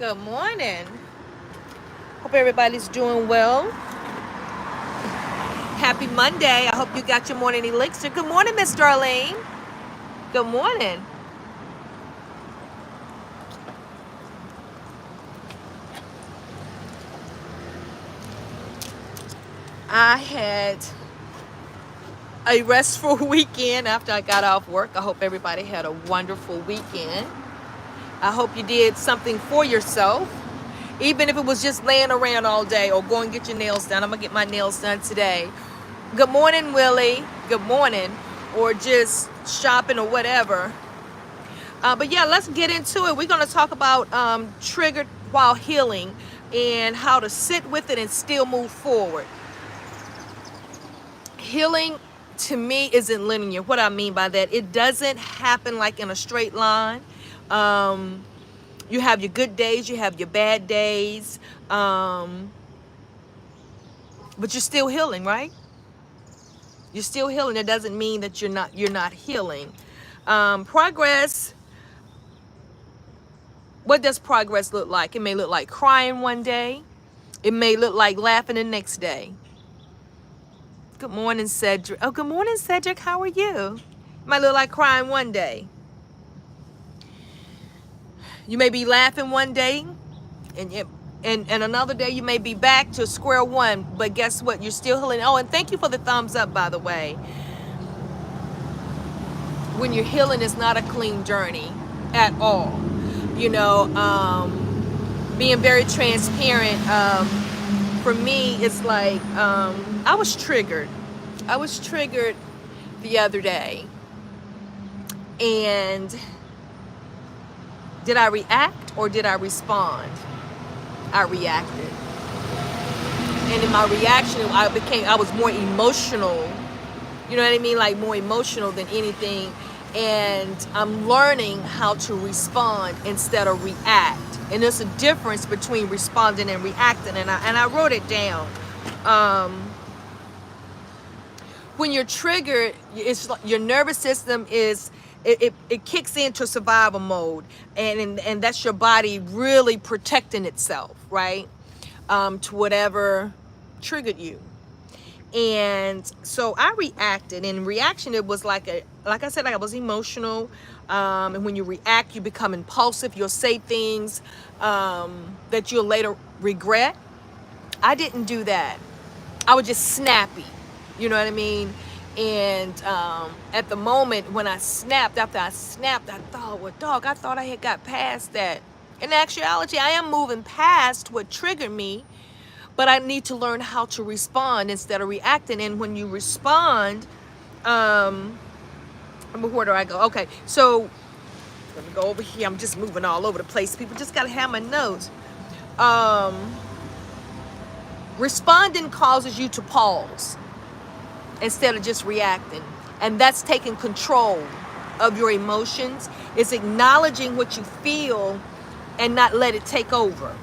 Good morning. Hope everybody's doing well. Happy Monday. I hope you got your morning elixir. Good morning, Miss Darlene. Good morning. I had a restful weekend after I got off work. I hope everybody had a wonderful weekend. I hope you did something for yourself, even if it was just laying around all day or going and get your nails done. I'm going to get my nails done today. Good morning, Willie. Good morning. Or just shopping or whatever. But yeah, let's get into it. We're going to talk about triggered while healing and how to sit with it and still move forward. Healing to me isn't linear. What I mean by that, it doesn't happen like in a straight line. You have your good days, you have your bad days, but you're still healing, right? You're still healing. It doesn't mean that you're not healing. Progress. What does progress look like? It may look like crying one day. It may look like laughing the next day. Good morning, Cedric. Oh, good morning, Cedric. How are you? It might look like crying one day. You may be laughing one day, and another day you may be back to square one. But guess what? You're still healing. Oh, and thank you for the thumbs up, by the way. When you're healing, it's not a clean journey at all. You know, being very transparent. For me, it's like I was triggered. I was triggered the other day, and did I react or did I respond? I reacted. And in my reaction, I was more emotional. You know what I mean? Like more emotional than anything. And I'm learning how to respond instead of react. And there's a difference between responding and reacting. And I wrote it down. When you're triggered, it's like your nervous system is it kicks into survival mode, and that's your body really protecting itself, right? To whatever triggered you. And so I reacted, and reaction, it was like I said, I was emotional. And when you react, you become impulsive. You'll say things that you'll later regret. I didn't do that. I was just snappy. You know what I mean? And at the moment when I snapped, after I snapped, I thought, well, dog, I thought I had got past that. In actuality, I am moving past what triggered me, but I need to learn how to respond instead of reacting. And when you respond, where do I go? Okay, so I'm gonna go over here. I'm just moving all over the place. People just gotta have my notes. Responding causes you to pause instead of just reacting. And that's taking control of your emotions. It's acknowledging what you feel and not let it take over,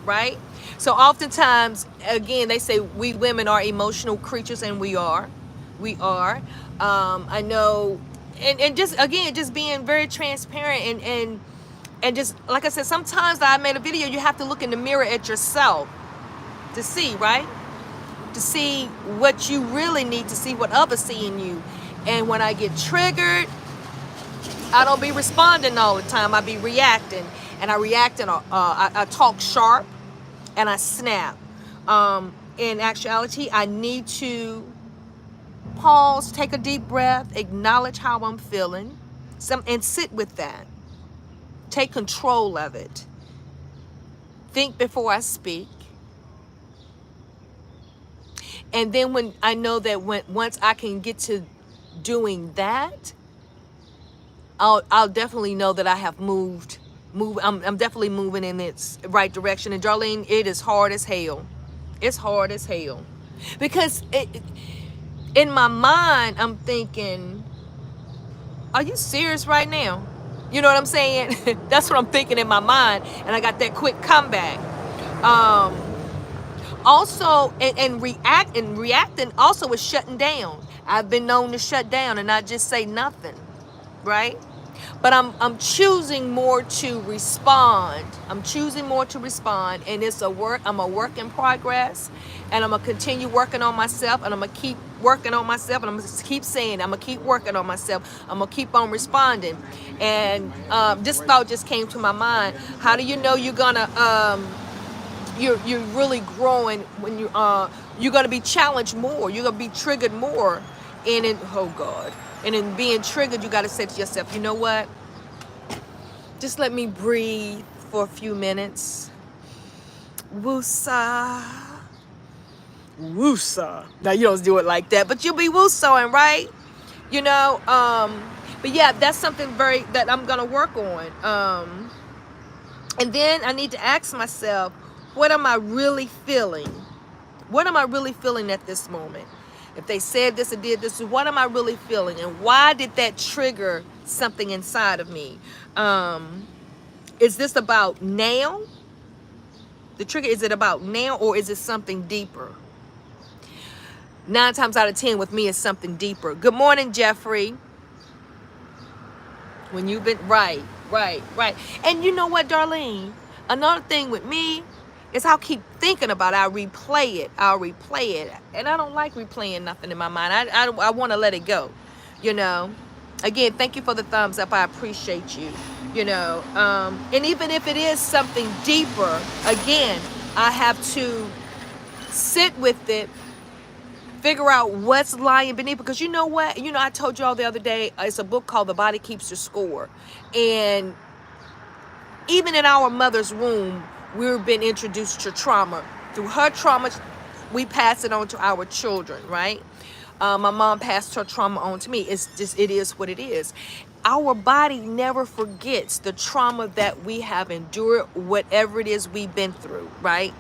right? So oftentimes, again, they say we women are emotional creatures, and we are. We are. I know, and just, again, just being very transparent and just, like I said, sometimes I made a video, you have to look in the mirror at yourself to see, right? To see what you really need to see, what others see in you. And when I get triggered, I don't be responding all the time. I be reacting, and I react, and I talk sharp, and I snap. In actuality, I need to pause, take a deep breath, acknowledge how I'm feeling, and sit with that. Take control of it. Think before I speak. And then when I know that once I can get to doing that, I'll definitely know that I have moved. I'm definitely moving in its right direction. And Darlene, it is hard as hell. It's hard as hell. Because in my mind, I'm thinking, are you serious right now? You know what I'm saying? That's what I'm thinking in my mind. And I got that quick comeback. Also, and reacting also is shutting down. I've been known to shut down and not just say nothing, right? But I'm choosing more to respond. I'm choosing more to respond, and it's a work. I'm a work in progress, and I'm gonna continue working on myself, and I'm gonna keep working on myself, and I'm gonna keep saying, I'm gonna keep working on myself. I'm gonna keep on responding. And this thought just came to my mind. How do you know you're gonna you're really growing when you're gonna be challenged more? You're gonna be triggered more, and in oh God. And in being triggered, you got to say to yourself, you know what? Just let me breathe for a few minutes. Woosah. Woosah. Now, you don't do it like that, but you'll be woosahing, right? You know, but yeah, that's something that I'm going to work on. And then I need to ask myself, what am I really feeling? What am I really feeling at this moment? If they said this or did this, what am I really feeling? And why did that trigger something inside of me? Is this about now? The trigger, is it about now, or is it something deeper? 9 times out of 10 with me, it's something deeper. Good morning, Jeffrey. When you've been, right. And you know what, Darlene? Another thing with me is I'll keep thinking about it. I'll replay it. And I don't like replaying nothing in my mind. I want to let it go, you know. Again, thank you for the thumbs up. I appreciate you, you know. And even if it is something deeper, again, I have to sit with it, figure out what's lying beneath. Because you know what? You know, I told you all the other day, it's a book called The Body Keeps the Score. And even in our mother's womb, we've been introduced to trauma. Through her trauma, we pass it on to our children, right? My mom passed her trauma on to me. It's just, it is what it is. Our body never forgets the trauma that we have endured, whatever it is we've been through, right?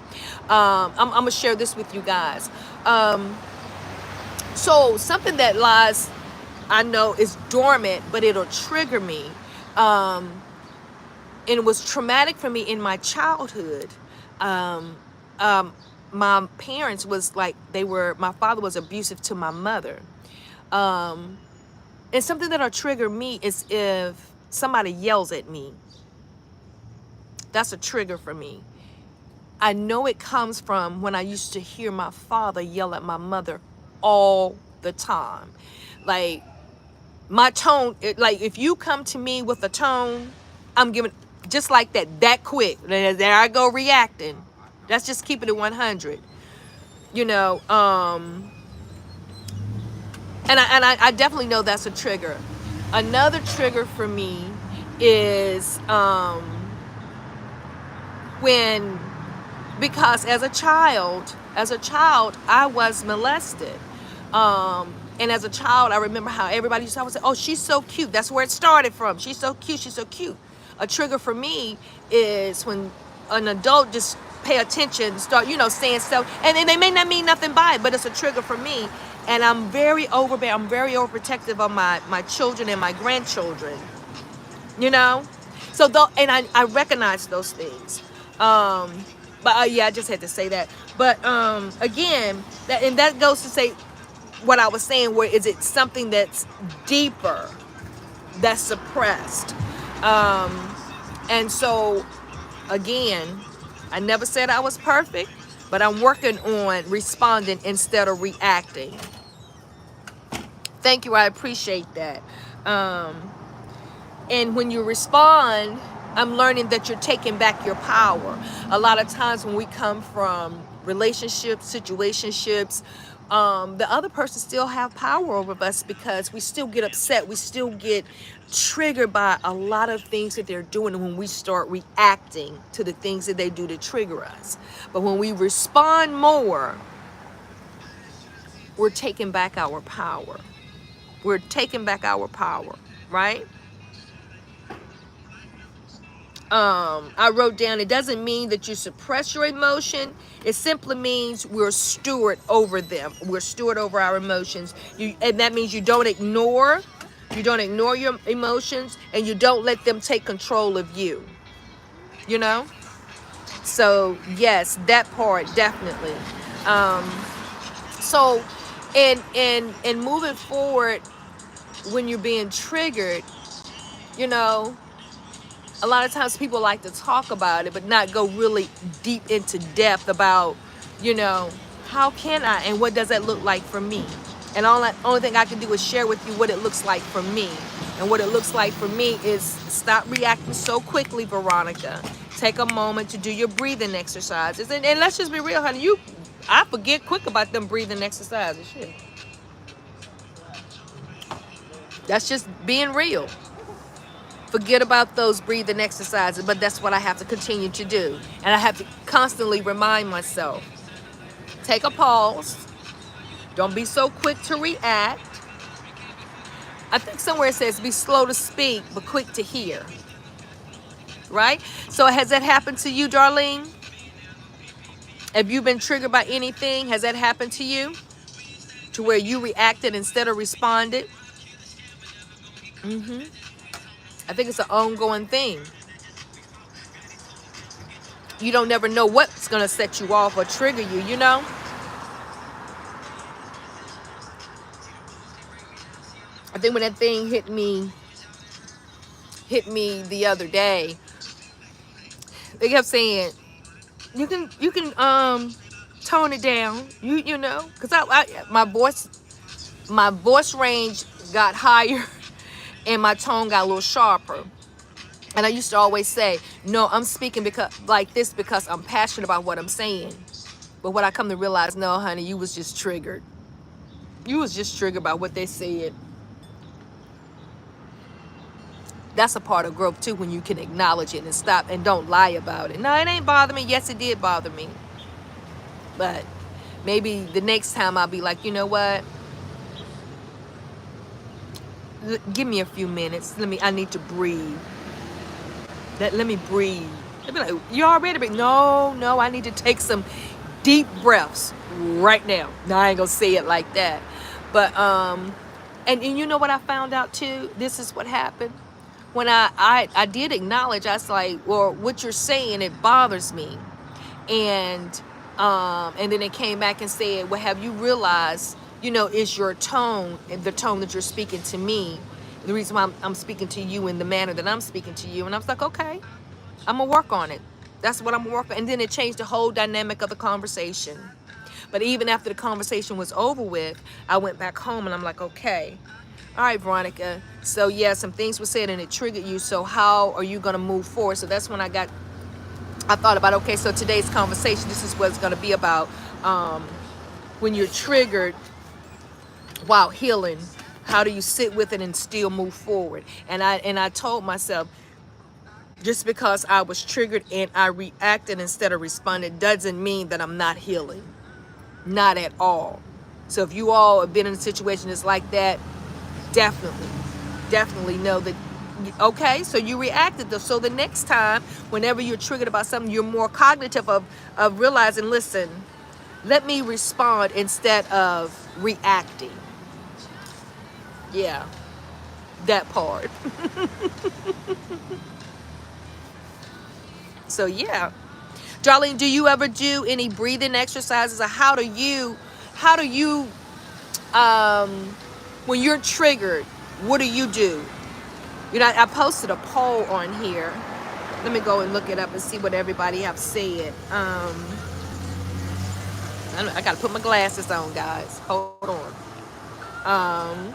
I'm going to share this with you guys. So something that lies, I know, is dormant, but it'll trigger me. And it was traumatic for me in my childhood. My parents was like, my father was abusive to my mother. And something that'll trigger me is if somebody yells at me. That's a trigger for me. I know it comes from when I used to hear my father yell at my mother all the time. Like, my tone, like if you come to me with a tone, I'm giving, just like that quick. There I go reacting. That's just keeping it 100. You know, and I definitely know that's a trigger. Another trigger for me is because as a child, I was molested. And as a child, I remember how everybody used to always say, oh, she's so cute. That's where it started from. She's so cute. A trigger for me is when an adult just pay attention, start, saying stuff, and they may not mean nothing by it, but it's a trigger for me. And I'm very overprotective of my children and my grandchildren, So I recognize those things. But yeah, I just had to say that. But again, that goes to say what I was saying, where is it something that's deeper, that's suppressed? And so, again, I never said I was perfect, but I'm working on responding instead of reacting. Thank you. I appreciate that. And when you respond, I'm learning that you're taking back your power. A lot of times when we come from relationships, situationships, the other person still have power over us because we still get upset. We still get triggered by a lot of things that they're doing when we start reacting to the things that they do to trigger us. But when we respond more, we're taking back our power. We're taking back our power, right? I wrote down, it doesn't mean that you suppress your emotion. It simply means we're steward over them. We're steward over our emotions. And that means you don't ignore your emotions, and you don't let them take control of you. So yes, that part definitely. So in moving forward, when you're being triggered, You know, a lot of times people like to talk about it, but not go really deep into depth about, you know, how can I and what does that look like for me? And only thing I can do is share with you what it looks like for me. And what it looks like for me is stop reacting so quickly, Veronica. Take a moment to do your breathing exercises. And let's just be real, honey. I forget quick about them breathing exercises. Shit. That's just being real. Forget about those breathing exercises, but that's what I have to continue to do. And I have to constantly remind myself. Take a pause. Don't be so quick to react. I think somewhere it says be slow to speak, but quick to hear. Right? So has that happened to you, Darlene? Have you been triggered by anything? Has that happened to you? To where you reacted instead of responded? I think it's an ongoing thing. You don't never know what's going to set you off or trigger you, you know? I think when that thing hit me the other day, they kept saying, you can tone it down, you know, because my voice range got higher and my tone got a little sharper. And I used to always say, no, I'm speaking because I'm passionate about what I'm saying. But what I come to realize, no, honey, you was just triggered. You was just triggered by what they said. That's a part of growth too, when you can acknowledge it and stop and don't lie about it. No, it ain't bother me. Yes, it did bother me. But maybe the next time I'll be like, you know what? Give me a few minutes. I need to breathe. Let me breathe. They'll be like, you already breathe? No, I need to take some deep breaths right now. No, I ain't gonna say it like that. But and you know what I found out too? This is what happened. When I did acknowledge, I was like, well, what you're saying, it bothers me. And then it came back and said, well, have you realized, you know, is your tone, the tone that you're speaking to me, the reason why I'm speaking to you in the manner that I'm speaking to you? And I was like, okay, I'm gonna work on it. That's what I'm gonna work on. And then it changed the whole dynamic of the conversation. But even after the conversation was over with, I went back home and I'm like, okay, all right, Veronica. So yeah, some things were said and it triggered you. So how are you gonna move forward? So that's when I thought about, okay, so today's conversation, this is what it's gonna be about. When you're triggered while healing, how do you sit with it and still move forward? And I told myself, just because I was triggered and I reacted instead of responding doesn't mean that I'm not healing. Not at all. So if you all have been in a situation that's like that, definitely know that, okay, so you reacted. So the next time, whenever you're triggered about something, you're more cognitive of realizing, listen, let me respond instead of reacting. Yeah, that part. So yeah. Darlene, do you ever do any breathing exercises? Or how do you when you're triggered, what do? You know, I posted a poll on here. Let me go and look it up and see what everybody have said. I gotta put my glasses on, guys. Hold on.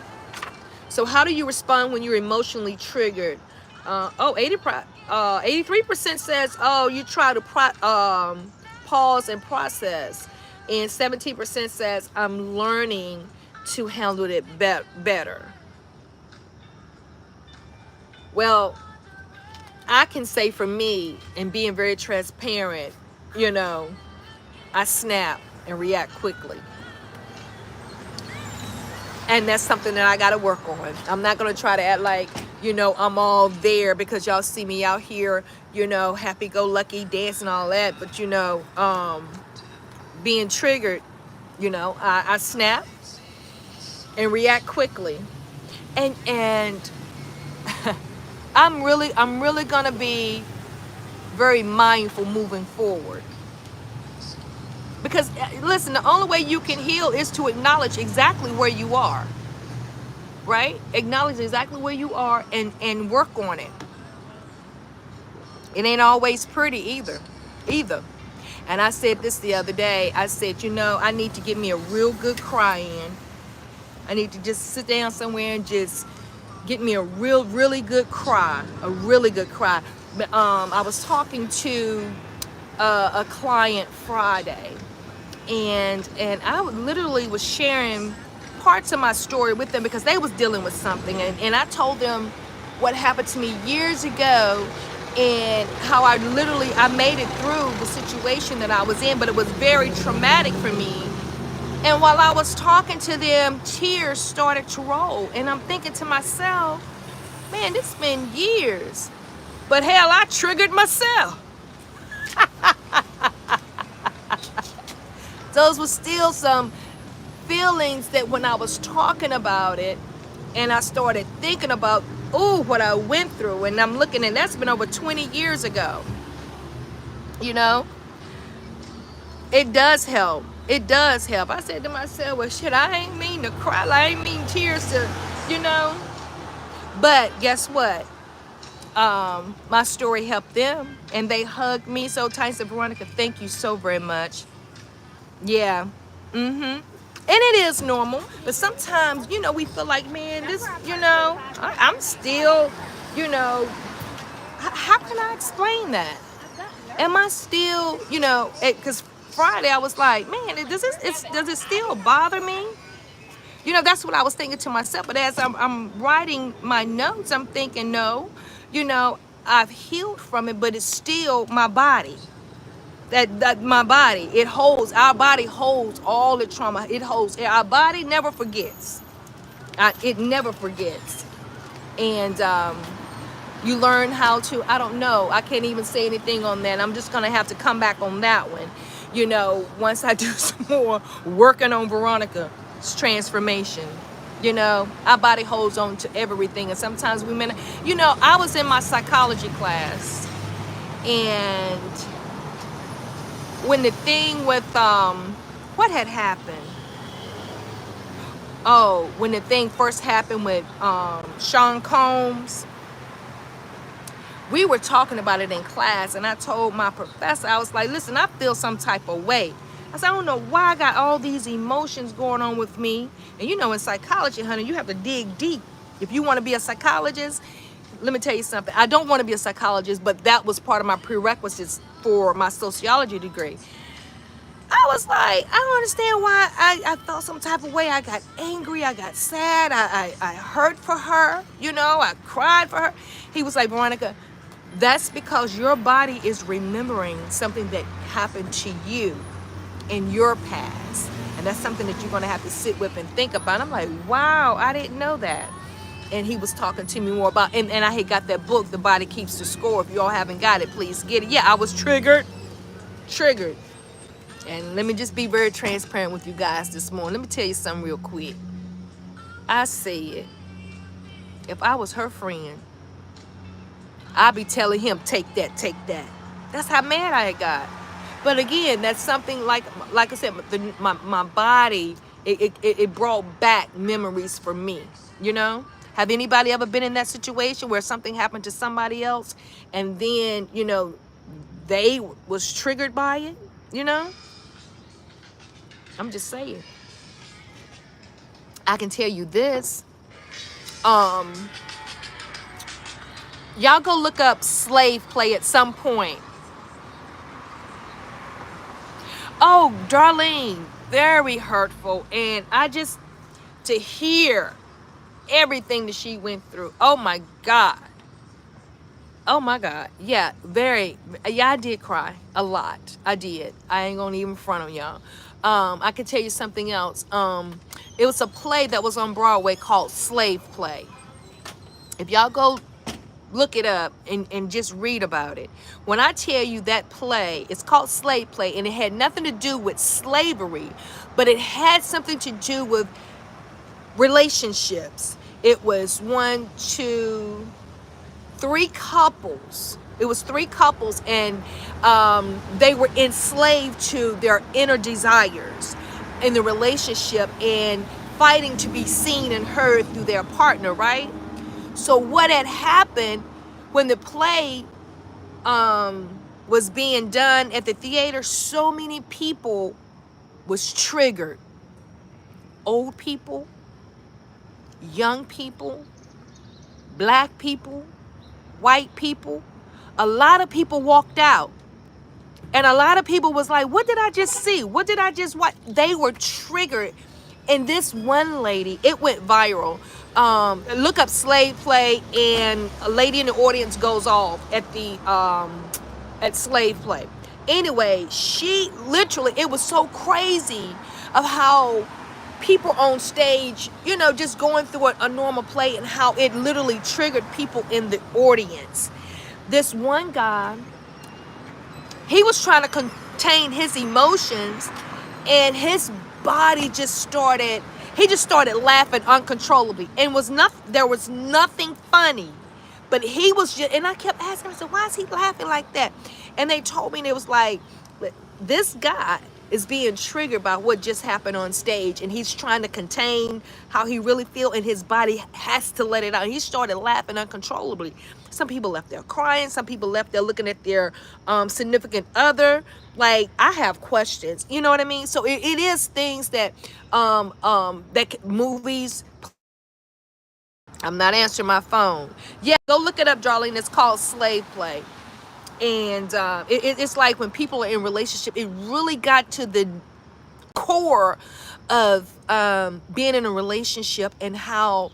So how do you respond when you're emotionally triggered? 83% says, oh, you try to pause and process. And 17% says, I'm learning to handle it better. Well, I can say for me, and being very transparent, you know, I snap and react quickly. And that's something that I got to work on. I'm not going to try to act like, you know, I'm all there because y'all see me out here, you know, happy-go-lucky, dancing, all that. But, you know, being triggered, you know, I snap and react quickly. And I'm really going to be very mindful moving forward. Because, listen, the only way you can heal is to acknowledge exactly where you are. right? Acknowledge exactly where you are and work on it. It ain't always pretty either. And I said this the other day. I said, I need to get me a real good cry in. I need to just sit down somewhere and just get me a really good cry, a really good cry. But I was talking to a client Friday, and I literally was sharing parts of my story with them because they was dealing with something, and I told them what happened to me years ago and how I made it through the situation that I was in, but it was very traumatic for me. And while I was talking to them, tears started to roll, and I'm thinking to myself, man, it's been years, but hell, I triggered myself. Those were still some feelings that when I was talking about it and I started thinking about, what I went through, and I'm looking, and that's been over 20 years ago. It does help. It does help. I said to myself, well, shit, I ain't mean to cry. I ain't mean tears to, But guess what? My story helped them, and they hugged me so tight. Said, Veronica, thank you so very much. Yeah. And it is normal, but sometimes, we feel like, man, this, I'm still, how can I explain that? Am I still, because Friday I was like, man, does it still bother me? That's what I was thinking to myself. But as I'm writing my notes, I'm thinking, no, I've healed from it, but it's still my body. That my body, our body holds all the trauma. Our body never forgets. It never forgets. And you learn how to, I don't know, I can't even say anything on that. I'm just going to have to come back on that one. Once I do some more working on Veronica's transformation. Our body holds on to everything. And sometimes I was in my psychology class, and when the thing with what had happened, when the thing first happened with Sean Combs, we were talking about it in class, and I told my professor, I was like, listen, I feel some type of way. I said, I don't know why I got all these emotions going on with me. And in psychology, honey, you have to dig deep. If you want to be a psychologist, let me tell you something. I don't want to be a psychologist, but that was part of my prerequisites for my sociology degree. I was like, I don't understand why I felt some type of way. I got angry. I got sad. I hurt for her. I cried for her. He was like, Veronica, that's because your body is remembering something that happened to you in your past. And that's something that you're going to have to sit with and think about. I'm like, wow, I didn't know that. And he was talking to me more about, and I had got that book, The Body Keeps the Score. If you all haven't got it, please get it. Yeah, I was triggered. And let me just be very transparent with you guys this morning. Let me tell you something real quick. I said, if I was her friend, I'd be telling him, take that. That's how mad I got. But again, that's something like I said, my body, it brought back memories for me, Have anybody ever been in that situation where something happened to somebody else and then, they was triggered by it, I'm just saying. I can tell you this. Y'all go look up slave play at some point. Oh, Darlene, very hurtful. And to hear everything that she went through. Oh my God. Yeah, I did cry a lot. I did. I ain't gonna even front on y'all. I can tell you something else. It was a play that was on Broadway called Slave Play. If y'all go look it up and just read about it. When I tell you that play, it's called Slave Play, and it had nothing to do with slavery, but it had something to do with relationships. It was 3 couples. It was 3 couples, and they were enslaved to their inner desires in the relationship, and fighting to be seen and heard through their partner, right? So what had happened when the play was being done at the theater, so many people was triggered. Old people, young people, black people, white people. A lot of people walked out. And a lot of people was like, what did I just see? What did I just watch? They were triggered. And this one lady, it went viral. Look up slave play, and a lady in the audience goes off at the at slave play. Anyway, she literally, it was so crazy of how people on stage, you know, just going through a normal play, and how it literally triggered people in the audience. This one guy, he was trying to contain his emotions, and his body just started, he just started laughing uncontrollably, and there was nothing funny, but he was just, and I kept asking, I said, why is he laughing like that? And they told me, and it was like, this guy is being triggered by what just happened on stage, and he's trying to contain how he really feel, and his body has to let it out. He started laughing uncontrollably. Some people left there crying. Some people left there looking at their significant other. Like, I have questions, you know what I mean? So it is things that movies. I'm not answering my phone. Yeah, go look it up, darling. It's called Slave Play. And it's like when people are in relationship, it really got to the core of being in a relationship, and how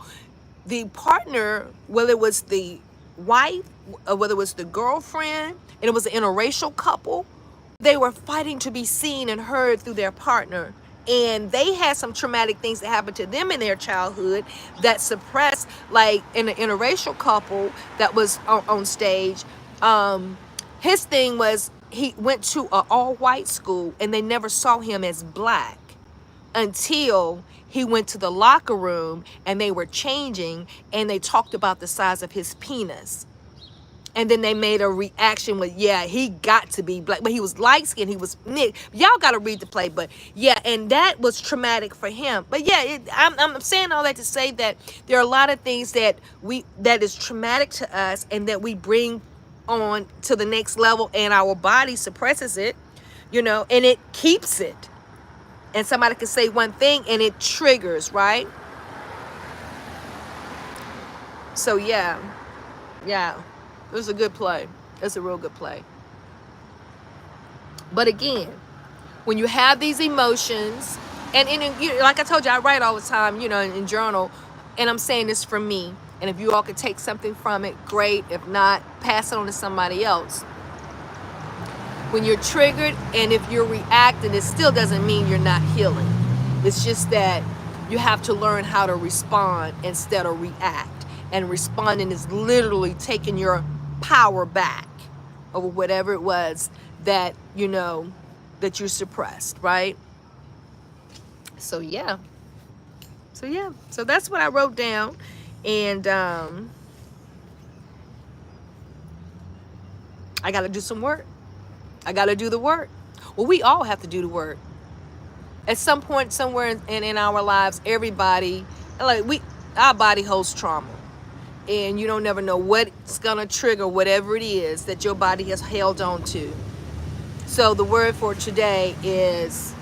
the partner, whether it was the wife or whether it was the girlfriend, and it was an interracial couple, they were fighting to be seen and heard through their partner. And they had some traumatic things that happened to them in their childhood that suppressed, like in an interracial couple that was on stage. His thing was, he went to an all-white school, and they never saw him as black until he went to the locker room and they were changing, and they talked about the size of his penis. And then they made a reaction with, yeah, he got to be black, but he was light skinned, he was Nick. Y'all got to read the play, but yeah, and that was traumatic for him. But yeah, I'm saying all that to say that there are a lot of things that is traumatic to us, and that we bring on to the next level, and our body suppresses it, you know, and it keeps it. And somebody can say one thing and it triggers, right? So yeah, it was a good play. It's a real good play. But again, when you have these emotions, and like I told you, I write all the time, you know, in journal, and I'm saying this for me. And if you all could take something from it, great. If not, pass it on to somebody else. When you're triggered, and if you're reacting, it still doesn't mean you're not healing. It's just that you have to learn how to respond instead of react. And responding is literally taking your power back over whatever it was that, you know, that you suppressed, right? So yeah. So that's what I wrote down. And I got to do some work. I got to do the work. Well, we all have to do the work. At some point, somewhere in our lives, everybody, like our body holds trauma. And you don't never know what's going to trigger whatever it is that your body has held on to. So the word for today is,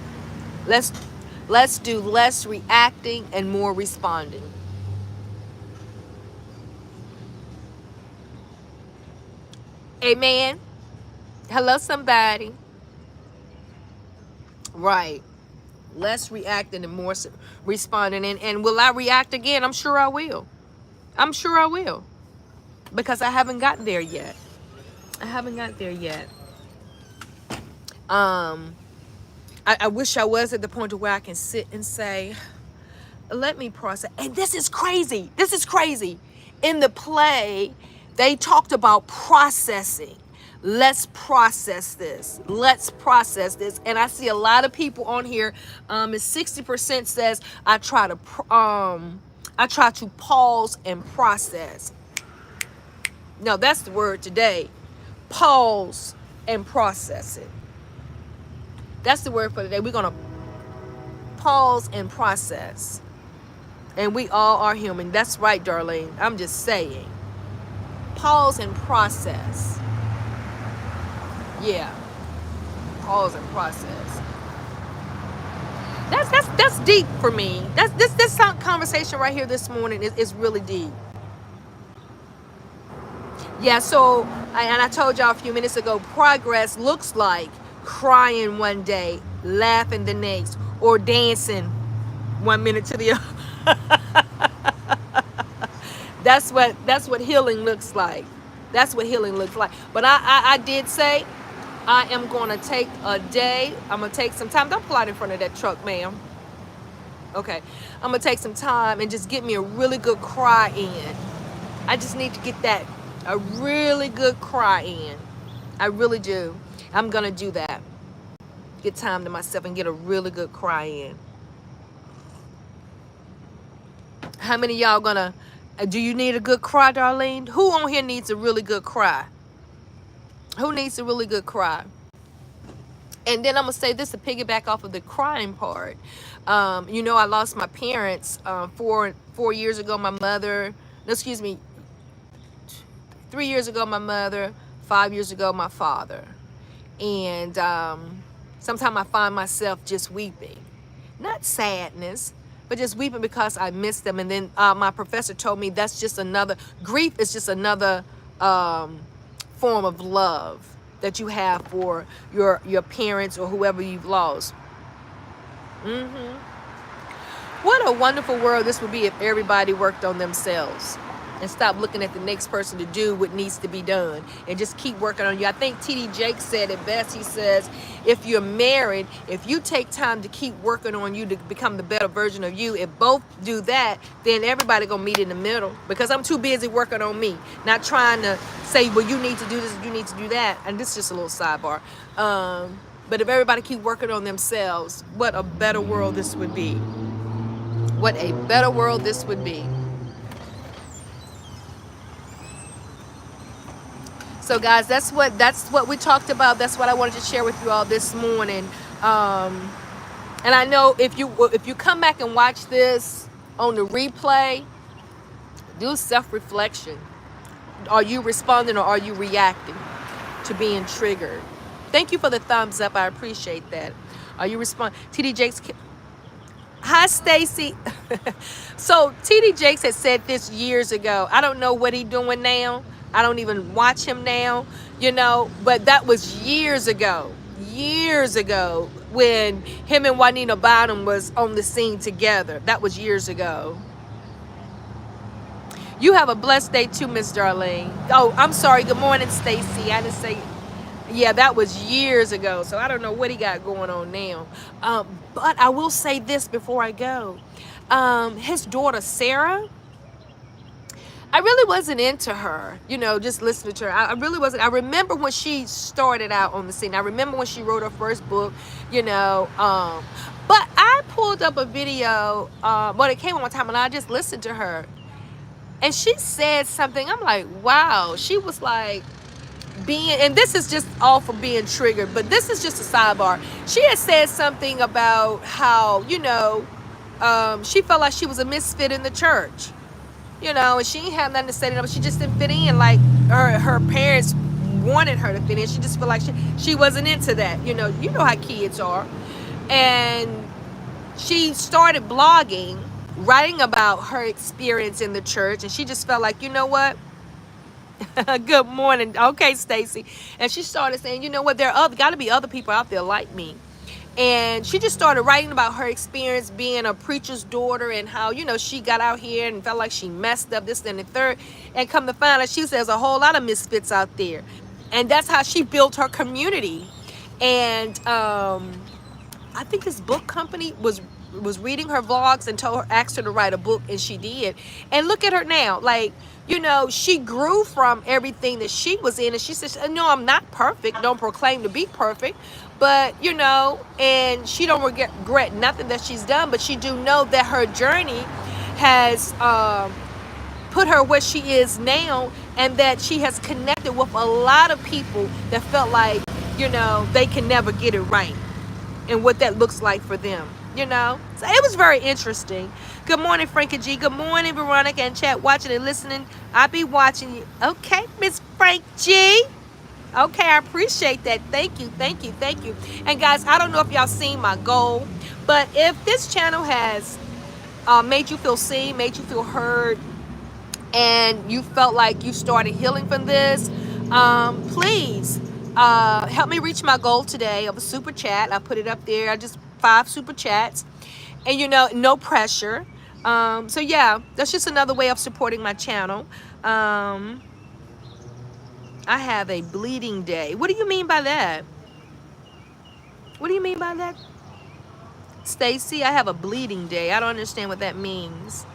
let's do less reacting and more responding. Amen. Hello, somebody. Right. Less reacting and more responding. And will I react again? I'm sure I will. I'm sure I will. Because I haven't gotten there yet. I wish I was at the point where I can sit and say, let me process. And this is crazy. In the play, they talked about processing. Let's process this. And I see a lot of people on here. 60% says I try to pause and process. No, that's the word today. Pause and process it. That's the word for today. We're gonna pause and process. And we all are human. That's right, Darlene. I'm just saying. Pause and process. Yeah. Pause and process. That's deep for me. This conversation right here this morning is really deep. Yeah, so I told y'all a few minutes ago, progress looks like crying one day, laughing the next, or dancing 1 minute to the other. That's what healing looks like. That's what healing looks like. But I did say I am going to take a day. I'm going to take some time. Don't pull out in front of that truck, ma'am. Okay. I'm going to take some time and just get me a really good cry in. I just need to get that, a really good cry in. I really do. I'm going to do that. Get time to myself and get a really good cry in. How many of y'all gonna, do you need a good cry, Darlene? Who on here needs a really good cry? Who needs a really good cry? And then I'm gonna say this to piggyback off of the crying part. You know, I lost my parents 4 years ago. My mother, no, excuse me, 3 years ago my mother, 5 years ago my father. And sometimes I find myself just weeping, not sadness, but just weeping because I miss them. And then my professor told me that's just another, grief is just another form of love that you have for your parents or whoever you've lost. What a wonderful world this would be if everybody worked on themselves and stop looking at the next person to do what needs to be done and just keep working on you. I think T.D. Jakes said it best. He says, if you're married, if you take time to keep working on you to become the better version of you, if both do that, then everybody gonna meet in the middle, because I'm too busy working on me, not trying to say, well, you need to do this, you need to do that. And this is just a little sidebar. But if everybody keep working on themselves, what a better world this would be. What a better world this would be. So guys, that's what we talked about. That's what I wanted to share with you all this morning. And I know if you come back and watch this on the replay, do self-reflection. Are you responding or are you reacting to being triggered? Thank you for the thumbs up. I appreciate that. Are you responding? T.D. Jakes. Hi, Stacy. So T.D. Jakes had said this years ago. I don't know what he's doing now. I don't even watch him now, you know, but that was years ago when him and Juanita Bottom was on the scene together. That was years ago. You have a blessed day too, Miss Darlene. Oh, I'm sorry. Good morning, Stacy. I didn't say, yeah, that was years ago. So I don't know what he got going on now. But I will say this before I go. His daughter, Sarah, I really wasn't into her, you know, just listening to her. I really wasn't. I remember when she started out on the scene. I remember when she wrote her first book, you know. But I pulled up a video, well, it came on one time, and I just listened to her. And she said something. I'm like, wow. She was like and this is just all for being triggered, but this is just a sidebar. She had said something about how, you know, she felt like she was a misfit in the church. You know, and she ain't had nothing to say to them. She just didn't fit in like her parents wanted her to fit in. She just felt like she wasn't into that. You know how kids are. And she started blogging, writing about her experience in the church. And she just felt like, you know what? Good morning. Okay, Stacy. And she started saying, you know what? There got to be other people out there like me. And she just started writing about her experience being a preacher's daughter and how, you know, she got out here and felt like she messed up this and the third. And come to find out, she says there's a whole lot of misfits out there. And that's how she built her community. And I think this book company was reading her vlogs and asked her to write a book, and she did. And look at her now. Like, you know, she grew from everything that she was in. And she says, no, I'm not perfect. Don't proclaim to be perfect. But, you know, and she don't regret nothing that she's done. But she do know that her journey has put her where she is now. And that she has connected with a lot of people that felt like, you know, they can never get it right. and what that looks like for them, you know. So it was very interesting. Good morning, Frankie G. Good morning, Veronica and chat, watching and listening. I'll be watching you. Okay, Miss Frank G. Okay, I appreciate that. Thank you, thank you, thank you. And guys, I don't know if y'all seen my goal, but if this channel has made you feel seen, made you feel heard, and you felt like you started healing from this, please help me reach my goal today of a super chat. I put it up there. I just 5 super chats, and you know, no pressure. So yeah, that's just another way of supporting my channel. I have a bleeding day. What do you mean by that? What do you mean by that, Stacy? I have a bleeding day. I don't understand what that means.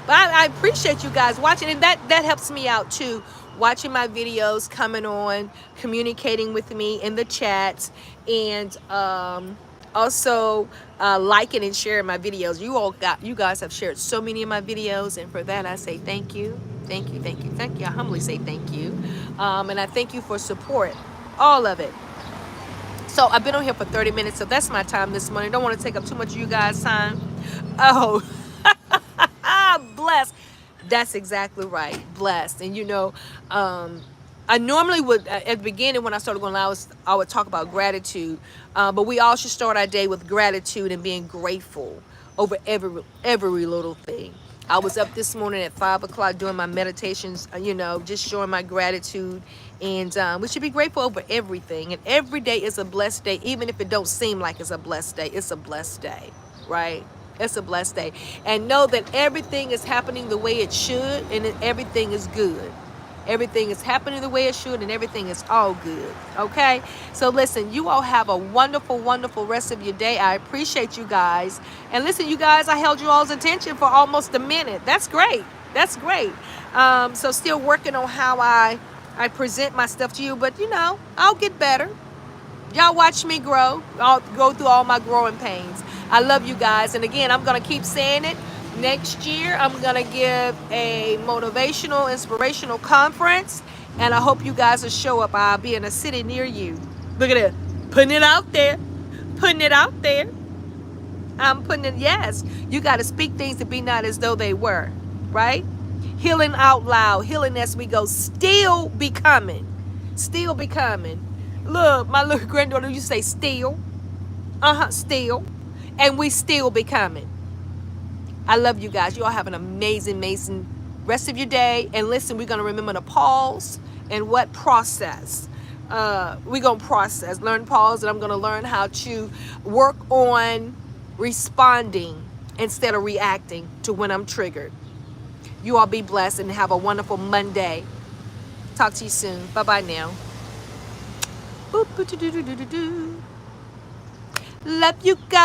But I appreciate you guys watching, and that helps me out too. Watching my videos, coming on, communicating with me in the chats, and also liking and sharing my videos. You guys have shared so many of my videos, and for that I say thank you, thank you, thank you, thank you. I humbly say thank you, and I thank you for support, all of it. So I've been on here for 30 minutes, so that's my time this morning. Don't want to take up too much of you guys' time. Oh. Blessed. That's exactly right. Blessed. And you know, I normally would at the beginning when I started going live, I would talk about gratitude, but we all should start our day with gratitude and being grateful over every little thing. I was up this morning at 5 o'clock doing my meditations, you know, just showing my gratitude, and we should be grateful over everything. And every day is a blessed day, even if it don't seem like it's a blessed day. It's a blessed day, right? It's a blessed day. And know that everything is happening the way it should, and everything is good. Everything is happening the way it should, and everything is all good. Okay? So listen, you all have a wonderful, wonderful rest of your day. I appreciate you guys. And listen, you guys, I held you all's attention for almost a minute. That's great. That's great. So still working on how I present my stuff to you, but you know, I'll get better. Y'all watch me grow. I'll go through all my growing pains. I love you guys. And again, I'm going to keep saying it. Next year, I'm going to give a motivational, inspirational conference. And I hope you guys will show up. I'll be in a city near you. Look at it. Putting it out there. Putting it out there. I'm putting it, yes. You got to speak things to be not as though they were. Right? Healing out loud. Healing as we go. Still becoming. Still becoming. Look, my little granddaughter used to say still. Still. And we still becoming. I love you guys. You all have an amazing, amazing rest of your day. And listen, we're going to remember to pause and what process. We're going to process, learn pause, and I'm going to learn how to work on responding instead of reacting to when I'm triggered. You all be blessed and have a wonderful Monday. Talk to you soon. Bye-bye now. Love you guys.